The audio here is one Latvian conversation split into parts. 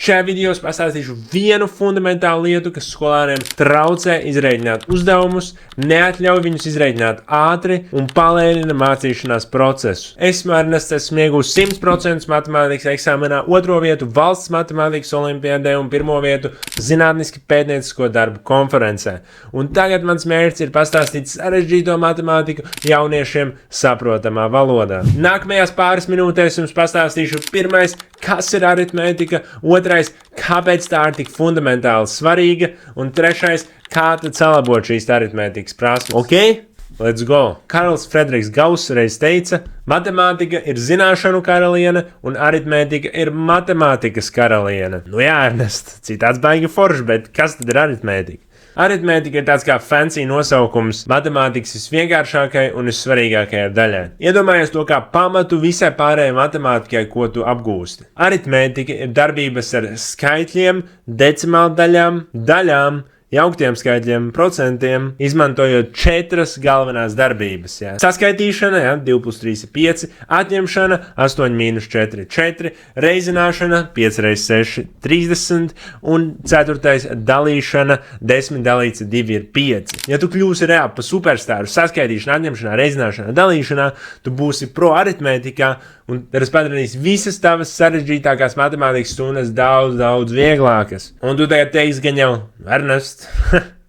Šajā video es pastāstīšu vienu fundamentālu lietu, kas skolēniem traucē izreikināt uzdevumus, neatļauj viņus izreikināt ātri un palēnina mācīšanās procesu. Esmu Ernests, esmu ieguvis 100% matemātikas eksāmenā, 2. vietu valsts matemātikas olimpiādē un 1. vietu zinātniski pētniecisko darbu konferencē. Un tagad mans mērķis ir pastāstīt sarežģīto matemātiku jauniešiem saprotamā valodā. Nākamajās pāris minūtēs jums pastāstīšu pirmais, kas ir aritmētika, otrais, kāpēc tā ir tik fundamentāli svarīga, un trešais, kā tad salabot šīs aritmētikas prasmes. Ok? Let's go! Karls Frederiks Gauss reiz teica, matemātika ir zināšanu karaliene un aritmētika ir matemātikas karaliene. Nu jā, Ernest, citāds baigi forši, bet kas tad ir aritmētika? Aritmētika ir tāds kā fancy nosaukums matemātikas visvienkāršākai un vissvarīgākajai daļai. Iedomājies to kā pamatu visai pārējai matemātikai, ko tu apgūsti. Aritmētika ir darbības ar skaitļiem, decimāldaļām, daļām, jauktiem skaitļiem, procentiem, izmantojot 4 galvenās darbības. Jā. Saskaitīšana, 2 plus 3 ir 5, atņemšana, 8 minus 4 ir 4, reizināšana, 5 reiz 6 ir 30, un 4. dalīšana, 10 dalīts 2 ir 5. Ja tu kļūsi reāli pa superstāru saskaitīšanā, atņemšanā, reizināšanā, dalīšanā, tu būsi pro aritmētikā, un tas padarīs visas tavas sarežģītākās matemātikas stundas daudz vieglākas. Un tu tagad teiksi gan jau, Ernest,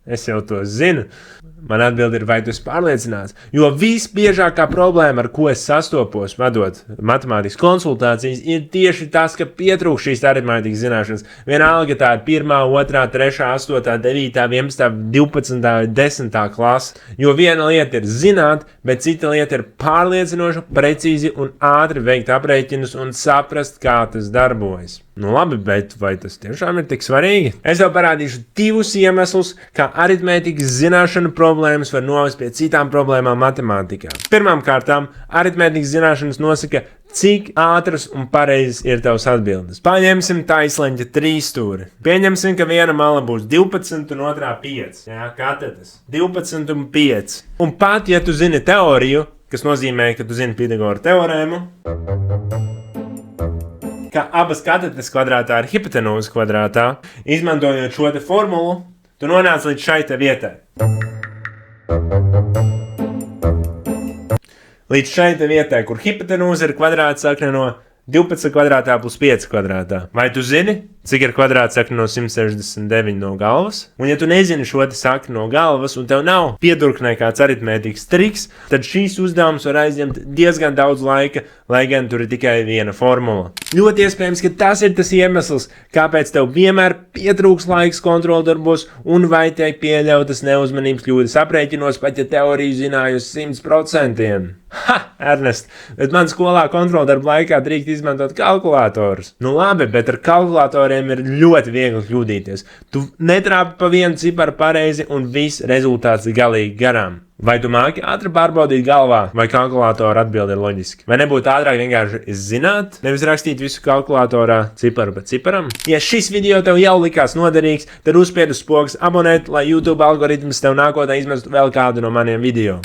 es jau to zinu. Man atbilde ir, vai tu esi pārliecināts? Jo visbiežākā problēma, ar ko es sastopos, vadot matemātikas konsultācijas, ir tieši tas, ka pietrūkst šīs aritmētikas zināšanas. Vienalga tā ir 1, 2, 3, 8, 9, 11, 12 vai 10 klase. Jo viena lieta ir zināt, bet cita lieta ir pārliecinoši, precīzi un ātri veikt aprēķinus un saprast, kā tas darbojas. Nu labi, bet vai tas tiešām ir tik svarīgi? Es tev parādīšu 2 iemeslus, kā aritmētikas zināšanu problēmas var novest pie citām problēmām matemātikā. Pirmkārt, aritmētikas zināšanas nosaka, cik ātras un pareizas ir tavas atbildes. Paņemsim taisleņķa 3 stūri. Pieņemsim, ka viena mala būs 12 un otrā 5. Jā, kā tad tas? 12 un 5. Un pat, ja tu zini teoriju, kas nozīmē, ka tu zini Pitagora teorēmu, ka abas katetes kvadrātā ir hipotenūza kvadrātā, izmantojot šo te formulu, tu nonāc līdz šai te vietai. Līdz šai te vietai, kur hipotenūza ir kvadrāta sakne no 12 kvadrātā plus 5 kvadrātā. Vai tu zini, cik ir kvadrāta sakne no 169 no galvas? Un ja tu nezini šo te sakni no galvas un tev nav piedurknē kāds aritmētikas triks, tad šīs uzdevums var aizņemt diezgan daudz laika, lai gan tur ir tikai viena formula. Ļoti iespējams, ka tas ir tas iemesls, kāpēc tev vienmēr pietrūks laiks kontroldarbos un vai tiek pieļautas neuzmanības kļūdas aprēķinos, pat ja teoriju zinājusi 100%. Ha, Ernest, bet man skolā kontroldarba laikā drīkst izmantot kalkulatorus. Nu labi, bet ar kalkulatoriem ir ļoti viegli kļūdīties. Tu netrāpi pa vienu ciparu pareizi un viss rezultāts galīgi garām. Vai tu māki ātri pārbaudīt galvā, vai kalkulātora atbilde ir loģiski? Vai nebūtu ātrāk vienkārši zināt, nevis rakstīt visu kalkulatorā ciparu pa ciparam? Ja šis video tev jau likās noderīgs, tad uzspied uz spoks abonēt, lai YouTube algoritms tev nākotnē izmestu vēl kādu no maniem video.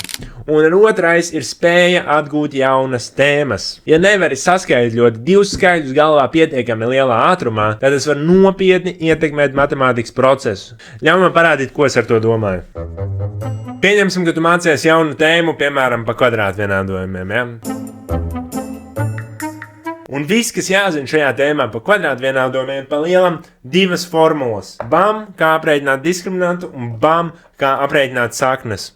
Un otrais ir spēja atgūt jaunas tēmas. Ja nevari saskaitļot 2 skaitļus galvā pietiekami lielā ātrumā, tad tas var nopietni ietekmēt matemātikas procesu. Ļauj man parādīt, ko es ar to domāju. Pieņemsim, ka tu mācies jaunu tēmu, piemēram, pa kvadrātvienādojumiem, ja? Un viss, kas jāzina šajā tēmā pa kvadrātvienādojumiem, pa lielam 2 formulas. BAM, kā aprēķināt diskriminantu, un BAM, kā aprēķināt saknes.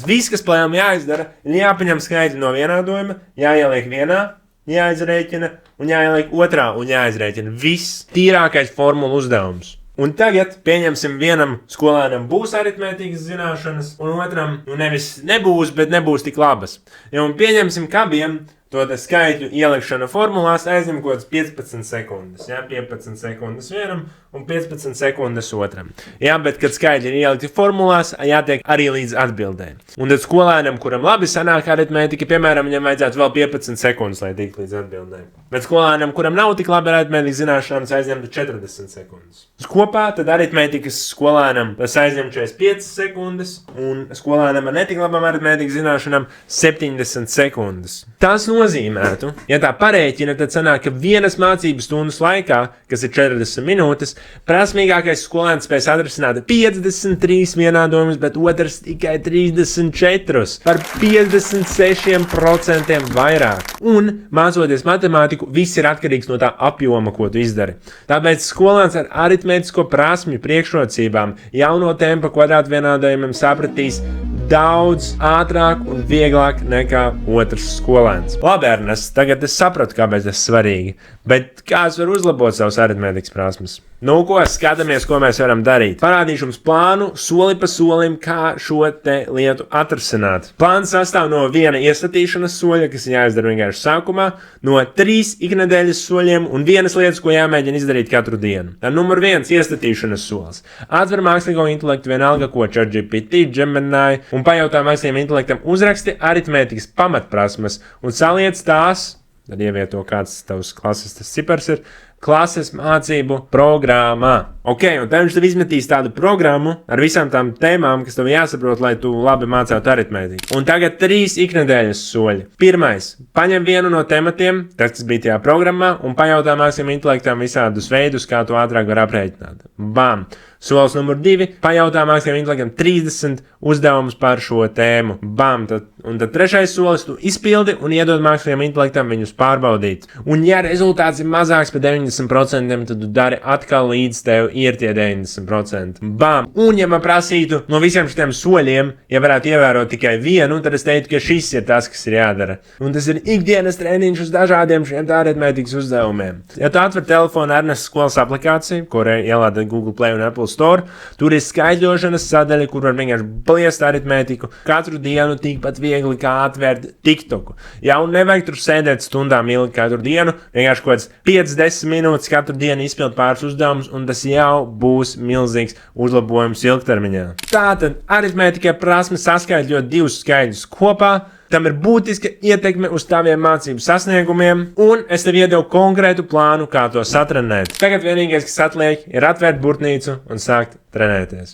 Viss, kas pa lielam jāizdara, ir jāpaņem skaitļi no vienādojuma, jāieliek vienā, jāizrēķina, un jāieliek otrā, un jāizrēķina. Viss tīrākais formulu uzdevums. Un tagad, pieņemsim, vienam skolēnam būs aritmētikas zināšanas, un otram nevis nebūs, bet nebūs tik labas. Ja un pieņemsim, ka abiem to skaitļu ielikšana formulās aizņem kaut kāds 15 sekundes. Ja? 15 sekundes vienam un 15 sekundes otram. Ja, bet, kad skaitļi ir ielikti formulās, jātiek arī līdz atbildē. Un tad skolēnam, kuram labi sanāk aritmētika, piemēram, viņam vajadzētu vēl 15 sekundes, lai tiktu līdz atbildē. Bet skolēnam, kuram nav tik labi aritmētikas zināšanas, aizņemtu 40 sekundes. Kopā tad aritmētikas skolēnam tas aizņem 45 sekundes, un skolēnam ar netik labām aritmētikas zināšanām 70 sekundes. Tas nozīmētu, ja tā parēķina, tad sanāk, ka vienas mācību stundas laikā, kas ir 40 minūtes, prasmīgākais skolēns spēs atrisināt 53 vienādojumus, bet otrs tikai 34, par 56% vairāk. Un, mācoties matemātiku, viss ir atkarīgs no tā apjoma, ko tu izdari. Tāpēc skolēns ar aritmētisko prasmju priekšrocībām jauno tempa kvadrātu vienādojumiem sapratīs daudz ātrāk un vieglāk nekā otrs skolēns. Labi, Ernest, tagad es sapratu, kāpēc tas ir svarīgi, bet kā es varu uzlabot savus aritmētikas prasmes? Nu, ko skatāmies, ko mēs varam darīt? Parādīšu jums plānu, soli pa solim, kā šo te lietu atrisināt. Plāns sastāv no viena iestatīšanas soļa, kas jāizdara vienkārši sākumā, no 3 iknedēļas soļiem un vienas lietas, ko jāmēģina izdarīt katru dienu. Tā numur 1 iestatīšanas solis. Atver mākslīgo intelektu vienalga, ko ChatGPT, Gemini un pajautā mākslīgiem intelektam uzraksti aritmētikas pamatprasmes un saliec tās, tad ievieto kāds tavs klases tas cipars ir, klases mācību programmā. Ok, un tad viņš tev izmetīs tādu programmu ar visām tām tēmām, kas tev jāsaprot, lai tu labi mācētu aritmētiku. Un tagad 3 iknedēļas soļi. Pirmais, paņem vienu no tematiem, tas bija tajā programmā, un pajautā mākslīgiem intelektam visādus veidus, kā tu ātrāk var aprēķināt. Bam! Solis numur 2, pajautā mākslīgiem intelektam 30 uzdevumus par šo tēmu. Bam! Un tad trešais solis, tu izpildi un iedod mākslīgiem intelektam viņus pārbaudīt. Un ja rezultāts ir mazāks par 90%, tad tu dari atkal līdz tev ir tie 90%. Bam! Un ja man prasītu no visiem šiem soļiem, ja varētu ievērot tikai vienu, tad es teiktu, ka šis ir tas, kas ir jādara. Un tas ir ikdienas treniņš uz dažādiem šiem aritmētikas uzdevumiem. Ja tu atver telefonu Ernests skolas aplikāciju, kur ielādē Google Play un Apple Store, tur ir skaidrošanas sadaļa, kur var vienkārši bliest aritmētiku katru dienu tikpat viegli kā atvērt TikToku. Ja un nevajag tur sēdēt stundām ilgi katru dienu, vienkārši kaut kāds 5-10 minūtes katru dienu izpild pāris uzdevumus, un tas jau būs milzīgs uzlabojums ilgtermiņā. Tātad aritmētikai prasme saskaitļot 2 skaitļus kopā, tam ir būtiska ietekme uz taviem mācību sasniegumiem, un es tev iedevu konkrētu plānu, kā to satrenēt. Tagad vienīgais, kas atliek, ir atvērt burtnīcu un sākt trenēties.